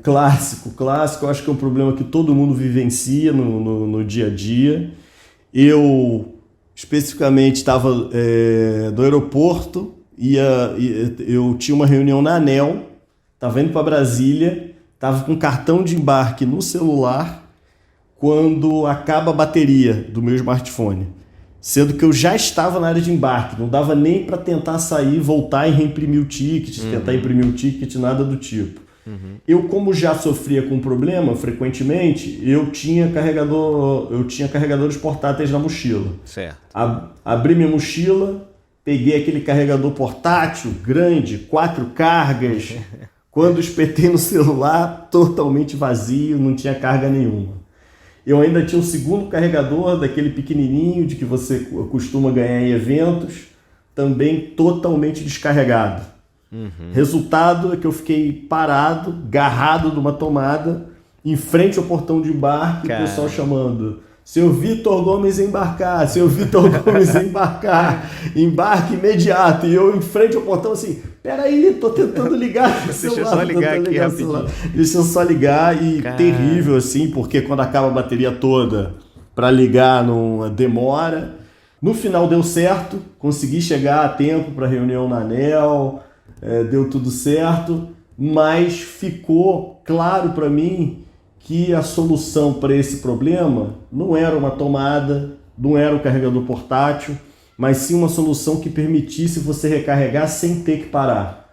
Clássico. Acho que é um problema que todo mundo vivencia no dia a dia. Eu, especificamente, estava no aeroporto. Eu tinha uma reunião na ANEEL, estava indo para Brasília, estava com cartão de embarque no celular quando acaba a bateria do meu smartphone. Sendo que eu já estava na área de embarque, não dava nem para tentar sair, voltar e reimprimir o ticket, tentar imprimir o ticket, nada do tipo. Eu, como já sofria com problema frequentemente, eu tinha carregadores portáteis na mochila. Certo. Abri minha mochila, peguei aquele carregador portátil grande, 4 cargas. Quando espetei no celular, totalmente vazio, não tinha carga nenhuma. Eu ainda tinha um segundo carregador, daquele pequenininho, de que você costuma ganhar em eventos, também totalmente descarregado. Resultado é que eu fiquei parado, garrado numa tomada, em frente ao portão de embarque, o pessoal chamando: Seu Vitor Gomes embarcar, embarque imediato. E eu em frente ao portão assim: peraí, tô tentando ligar o celular. Deixa eu só ligar aqui rapidinho. Deixa eu só ligar. E terrível assim, porque quando acaba a bateria toda, para ligar não demora. No final deu certo, consegui chegar a tempo para a reunião na ANEEL, deu tudo certo, mas ficou claro para mim que a solução para esse problema não era uma tomada, não era um carregador portátil, mas sim uma solução que permitisse você recarregar sem ter que parar.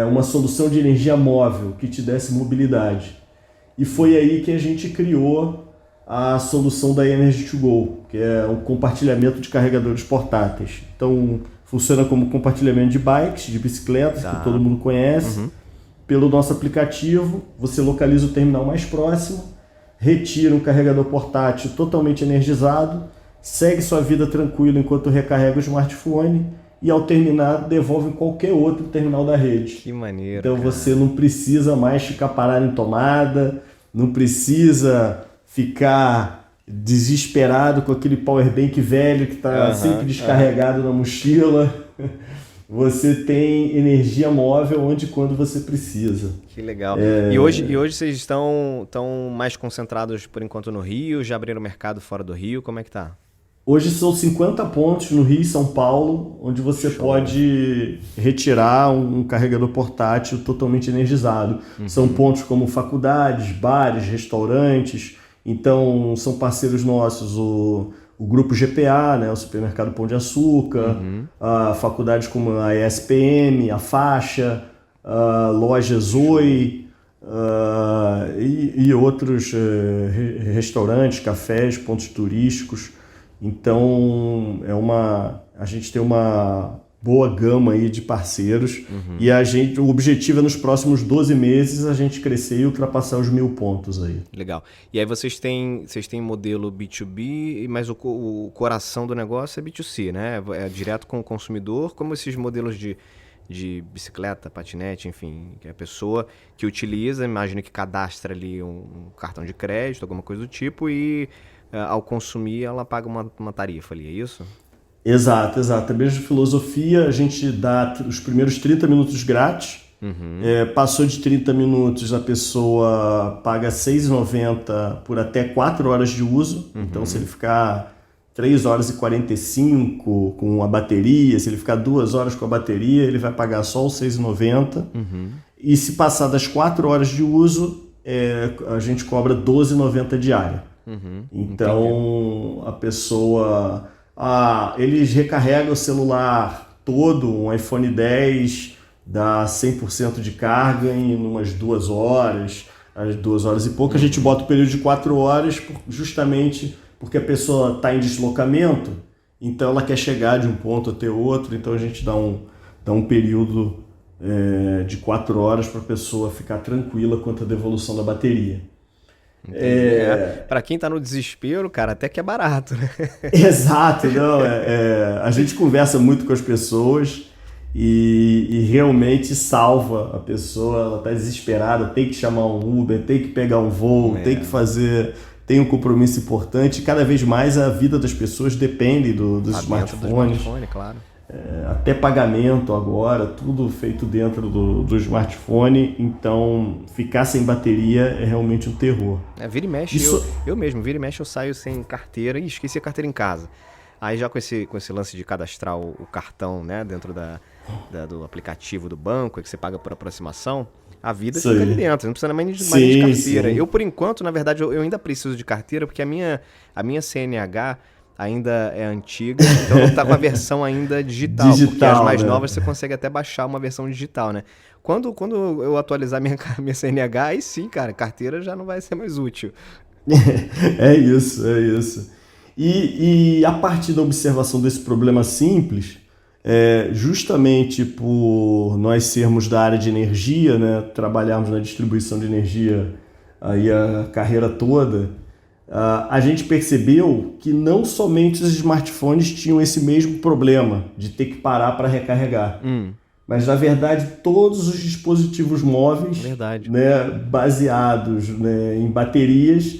Uma solução de energia móvel que te desse mobilidade. E foi aí que a gente criou a solução da Energy2Go, que é o compartilhamento de carregadores portáteis. Então, funciona como compartilhamento de bikes, de bicicletas, que todo mundo conhece. Pelo nosso aplicativo, você localiza o terminal mais próximo, retira um carregador portátil totalmente energizado, segue sua vida tranquila enquanto recarrega o smartphone e, ao terminar, devolve em qualquer outro terminal da rede. Que maneiro. Então você não precisa mais ficar parado em tomada, não precisa ficar desesperado com aquele powerbank velho que está sempre descarregado na mochila. Você tem energia móvel onde e quando você precisa. Que legal. E hoje vocês estão mais concentrados, por enquanto, no Rio? Já abriram mercado fora do Rio? Como é que tá? Hoje são 50 pontos no Rio e São Paulo, onde você pode retirar um carregador portátil totalmente energizado. São pontos como faculdades, bares, restaurantes. Então, são parceiros nossos o Grupo GPA, né, o Supermercado Pão de Açúcar, faculdades como a ESPM, a Faixa, a Loja Zoe e outros restaurantes, cafés, pontos turísticos. Então, a gente tem uma boa gama aí de parceiros. E o objetivo é nos próximos 12 meses a gente crescer e ultrapassar os 1.000 pontos aí. Legal. E aí vocês têm modelo B2B, mas o coração do negócio é B2C, né? É direto com o consumidor, como esses modelos de bicicleta, patinete, enfim, que é a pessoa que utiliza, imagino que cadastra ali um cartão de crédito, alguma coisa do tipo, e ao consumir ela paga uma tarifa ali, é isso? Exato. A mesma filosofia, a gente dá os primeiros 30 minutos grátis, passou de 30 minutos a pessoa paga R$ 6,90 por até 4 horas de uso, então se ele ficar 3 horas e 45 com a bateria, se ele ficar 2 horas com a bateria, ele vai pagar só os R$ 6,90, e se passar das 4 horas de uso, a gente cobra R$ 12,90 diária. Então entendi. A pessoa... eles recarregam o celular todo, um iPhone 10 dá 100% de carga em umas 2 horas, às 2 horas e pouco. A gente bota o período de 4 horas justamente porque a pessoa está em deslocamento, então ela quer chegar de um ponto até outro, então a gente dá um período de 4 horas para a pessoa ficar tranquila quanto à devolução da bateria. Para quem tá no desespero, cara, até que é barato, né? Exato, não, a gente conversa muito com as pessoas e realmente salva a pessoa. Ela tá desesperada, tem que chamar um Uber, tem que pegar um voo, tem um compromisso importante. Cada vez mais a vida das pessoas depende dos smartphones. Claro. Até pagamento agora, tudo feito dentro do smartphone, então ficar sem bateria é realmente um terror. Vira e mexe, eu mesmo, vira e mexe eu saio sem carteira e esqueci a carteira em casa. Aí já com esse lance de cadastrar o cartão, né, dentro do aplicativo do banco, que você paga por aproximação, a vida fica ali dentro, não precisa mais de carteira. Sim. Eu, por enquanto, na verdade, eu ainda preciso de carteira, porque a minha CNH ainda é antiga, então não tá com a versão ainda digital, porque as mais novas você consegue até baixar uma versão digital, né? Quando eu atualizar minha CNH, aí sim, cara, carteira já não vai ser mais útil. É isso. E a partir da observação desse problema simples, justamente por nós sermos da área de energia, né, trabalharmos na distribuição de energia aí a carreira toda, a gente percebeu que não somente os smartphones tinham esse mesmo problema de ter que parar para recarregar, mas na verdade todos os dispositivos móveis, né, baseados, né, em baterias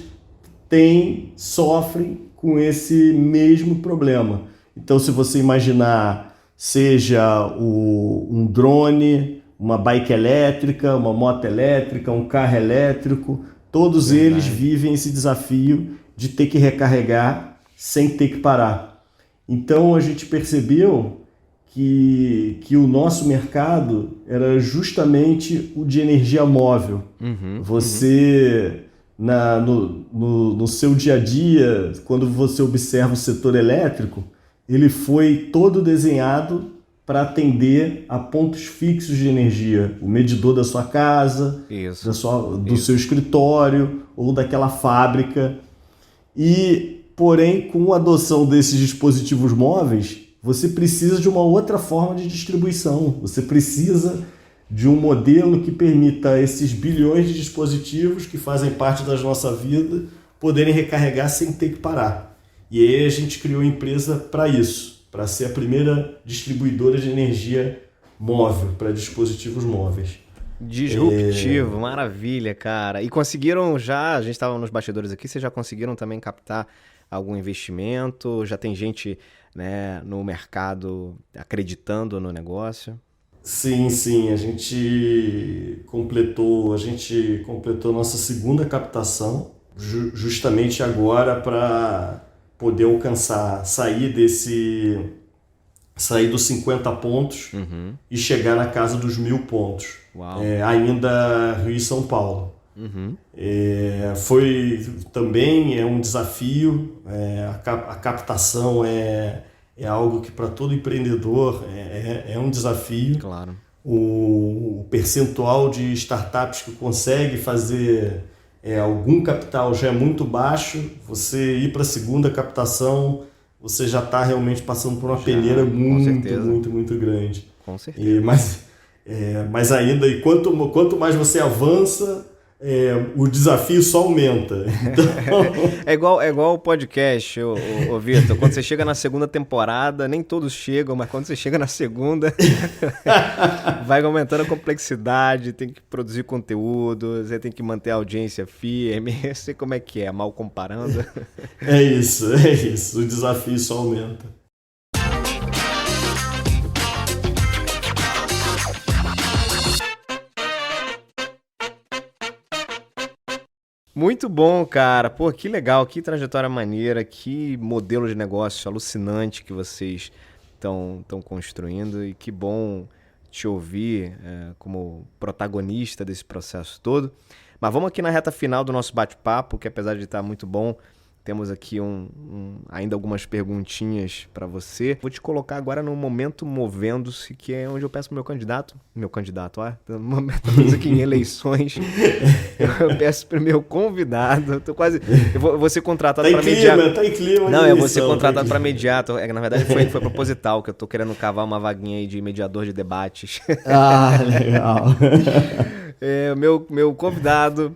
sofrem com esse mesmo problema. Então, se você imaginar, seja um drone, uma bike elétrica, uma moto elétrica, um carro elétrico, todos eles vivem esse desafio de ter que recarregar sem ter que parar. Então a gente percebeu que o nosso mercado era justamente o de energia móvel. Você, no seu dia a dia, quando você observa o setor elétrico, ele foi todo desenhado para atender a pontos fixos de energia, o medidor da sua casa, do seu escritório ou daquela fábrica. Porém, com a adoção desses dispositivos móveis, você precisa de uma outra forma de distribuição. Você precisa de um modelo que permita esses bilhões de dispositivos que fazem parte da nossa vida poderem recarregar sem ter que parar. E aí a gente criou a empresa para isso, para ser a primeira distribuidora de energia móvel para dispositivos móveis. Disruptivo, maravilha, cara. E conseguiram já, a gente estava nos bastidores aqui, vocês já conseguiram também captar algum investimento? Já tem gente, né, no mercado acreditando no negócio? Sim, a gente completou nossa segunda captação justamente agora para poder sair dos 50 pontos e chegar na casa dos 1.000 pontos. Ainda Rio e São Paulo. Foi também um desafio, a captação é algo que para todo empreendedor é um desafio. Claro. O percentual de startups que consegue fazer algum capital já é muito baixo. Você ir para a segunda captação você já está realmente passando por uma peneira muito grande. Com certeza. Mas ainda, e quanto mais você avança, o desafio só aumenta. Então... É igual o podcast, ô Vitor. Quando você chega na segunda temporada, nem todos chegam, mas quando você chega na segunda, vai aumentando a complexidade, tem que produzir conteúdo, você tem que manter a audiência firme. Eu sei como é que é, mal comparando. É isso. O desafio só aumenta. Muito bom, cara. Pô, que legal, que trajetória maneira, que modelo de negócio alucinante que vocês estão construindo e que bom te ouvir como protagonista desse processo todo. Mas vamos aqui na reta final do nosso bate-papo, que apesar de estar muito bom, temos aqui ainda algumas perguntinhas para você. Vou te colocar agora no momento Movendo-se, que é onde eu peço pro meu candidato, no momento estamos aqui em eleições, eu peço pro meu convidado, tô quase, eu vou ser contratado para mediar. Tá em clima. Não, eu vou ser contratado para mediar, na verdade foi proposital, que eu tô querendo cavar uma vaguinha aí de mediador de debates. Ah, legal. Meu convidado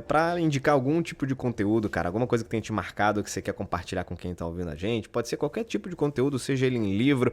para indicar algum tipo de conteúdo, cara, alguma coisa que tenha te marcado, que você quer compartilhar com quem tá ouvindo a gente, pode ser qualquer tipo de conteúdo, seja ele em livro.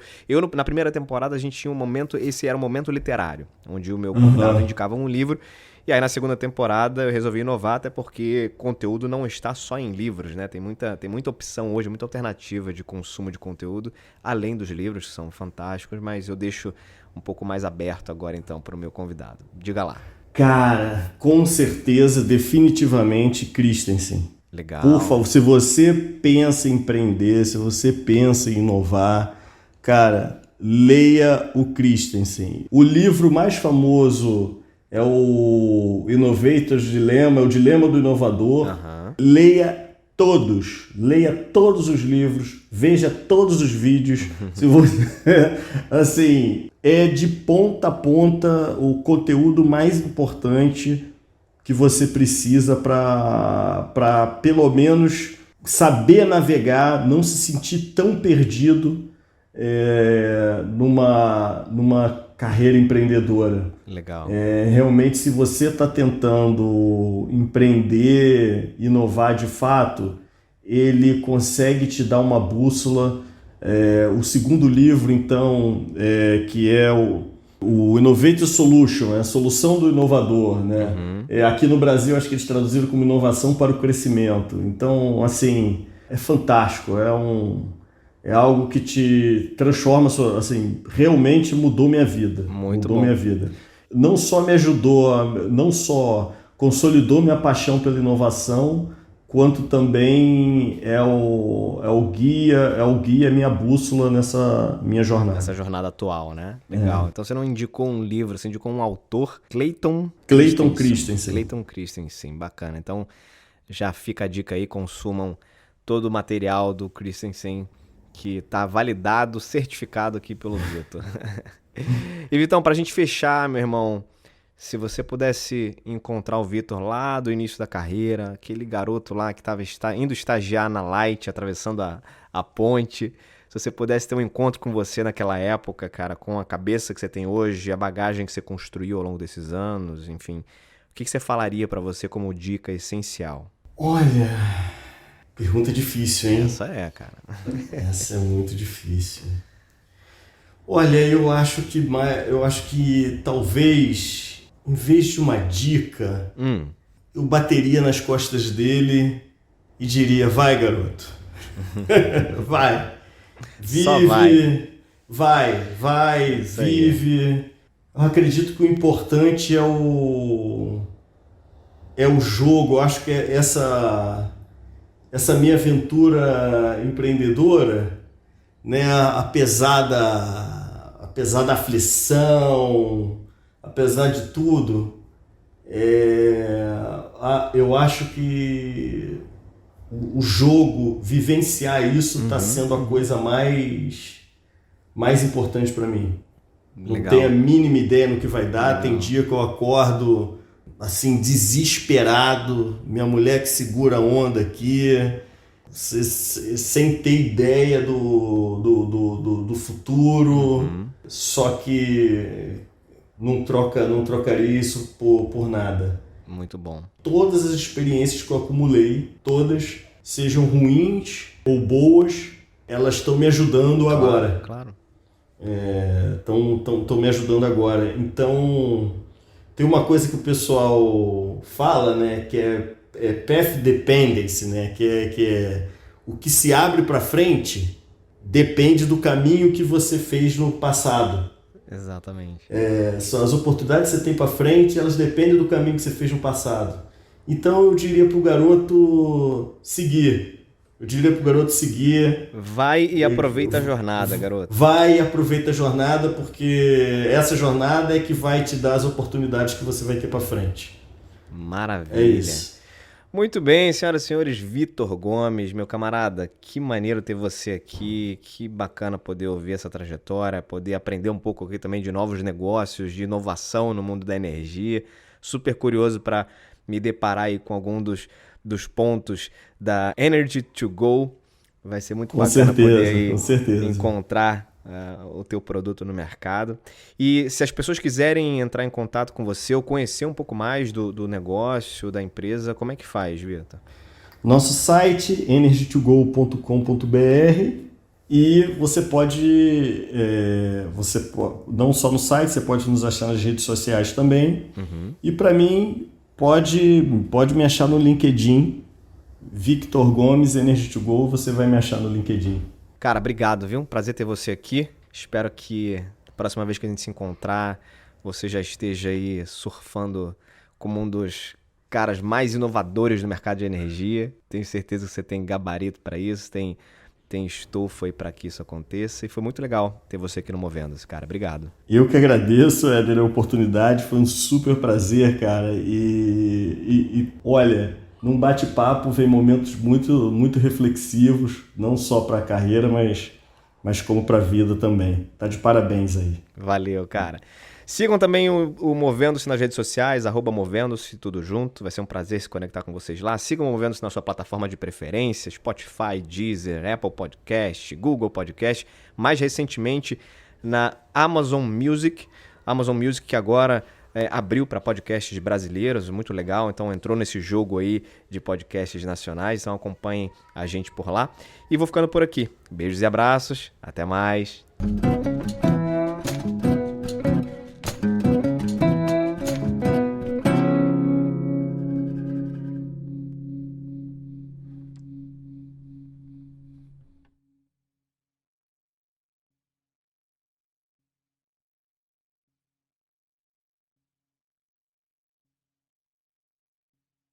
Na primeira temporada a gente tinha um momento, esse era um momento literário, onde o meu convidado indicava um livro, e aí na segunda temporada eu resolvi inovar, até porque conteúdo não está só em livros, né? Tem muita opção hoje, muita alternativa de consumo de conteúdo, além dos livros, que são fantásticos, mas eu deixo um pouco mais aberto agora então para o meu convidado. Diga lá. Cara, com certeza, definitivamente Christensen. Legal. Por favor, se você pensa em empreender, se você pensa em inovar, cara, leia o Christensen. O livro mais famoso é o Innovator's Dilemma, é o Dilema do Inovador. Uhum. Leia todos os livros, veja todos os vídeos. Se você, assim, é de ponta a ponta o conteúdo mais importante que você precisa para pelo menos saber navegar, não se sentir tão perdido numa carreira empreendedora. Legal. Realmente, se você está tentando empreender, inovar de fato, ele consegue te dar uma bússola. O segundo livro, então, que é o Innovator Solution, a solução do inovador, né? Uhum. Aqui no Brasil, acho que eles traduziram como inovação para o crescimento. Então, assim, é fantástico, é algo que te transforma, assim, realmente mudou minha vida. Muito mudou bom. Minha vida. Não só me ajudou, não só consolidou minha paixão pela inovação, quanto também é o guia, minha bússola nessa minha jornada. Nessa jornada atual, né? Legal. Então você não indicou um livro, você indicou um autor, Clayton Christensen. Clayton Christensen, bacana. Então já fica a dica aí, consumam todo o material do Christensen, que está validado, certificado aqui pelo Vitor. E Vitão, para a gente fechar, meu irmão, se você pudesse encontrar o Vitor lá do início da carreira, aquele garoto lá que estava indo estagiar na Light, atravessando a ponte, se você pudesse ter um encontro com você naquela época, cara, com a cabeça que você tem hoje, a bagagem que você construiu ao longo desses anos, enfim, o que você falaria para você como dica essencial? Olha, pergunta difícil, hein? Essa é, cara. Essa é muito difícil. Olha, eu acho que talvez, em vez de uma dica, eu bateria nas costas dele e diria: vai, garoto. Vai. Vive. Vai, vive. Eu acredito que o importante é o jogo. Eu acho que essa minha aventura empreendedora, né, apesar da aflição, apesar de tudo, eu acho que o jogo, vivenciar isso, está sendo a coisa mais importante para mim. Legal. Não tenho a mínima ideia no que vai dar. Legal. Tem dia que eu acordo assim, desesperado, minha mulher que segura a onda aqui, sem ter ideia do futuro, só que não trocaria isso por nada. Muito bom. Todas as experiências que eu acumulei, todas, sejam ruins ou boas, elas estão me ajudando agora. Claro. Estão me ajudando agora. Então, tem uma coisa que o pessoal fala, né, que é path dependency, né, que é o que se abre para frente depende do caminho que você fez no passado. Exatamente. São as oportunidades que você tem para frente, elas dependem do caminho que você fez no passado. Então eu diria para o garoto seguir. Vai e aproveita a jornada, garoto. Vai e aproveita a jornada, porque essa jornada é que vai te dar as oportunidades que você vai ter para frente. Maravilha. É isso. Muito bem, senhoras e senhores, Vitor Gomes, meu camarada, que maneiro ter você aqui, que bacana poder ouvir essa trajetória, poder aprender um pouco aqui também de novos negócios, de inovação no mundo da energia. Super curioso para me deparar aí com algum dos pontos da Energy to Go. Vai ser muito bacana poder aí encontrar o teu produto no mercado. E se as pessoas quiserem entrar em contato com você ou conhecer um pouco mais do negócio, da empresa, como é que faz, Vitor? Nosso site, energytogo.com.br, e você pode, não só no site, você pode nos achar nas redes sociais também. E para mim, pode me achar no LinkedIn, Victor Gomes, Energy to Go, você vai me achar no LinkedIn. Cara, obrigado, viu? Prazer ter você aqui. Espero que a próxima vez que a gente se encontrar, você já esteja aí surfando como um dos caras mais inovadores do mercado de energia. Tenho certeza que você tem gabarito para isso, tem estofo aí para que isso aconteça. E foi muito legal ter você aqui no Movendo-se, cara. Obrigado. Eu que agradeço, Éder, a oportunidade. Foi um super prazer, cara. E olha, num bate-papo vem momentos muito, muito reflexivos, não só para a carreira, mas como para a vida também. Tá de parabéns aí. Valeu, cara. Sigam também o Movendo-se nas redes sociais, @Movendo-se, tudo junto. Vai ser um prazer se conectar com vocês lá. Sigam o Movendo-se na sua plataforma de preferência, Spotify, Deezer, Apple Podcast, Google Podcast. Mais recentemente na Amazon Music. Amazon Music que agora abriu para podcasts brasileiros, muito legal. Então entrou nesse jogo aí de podcasts nacionais. Então acompanhem a gente por lá. E vou ficando por aqui. Beijos e abraços. Até mais.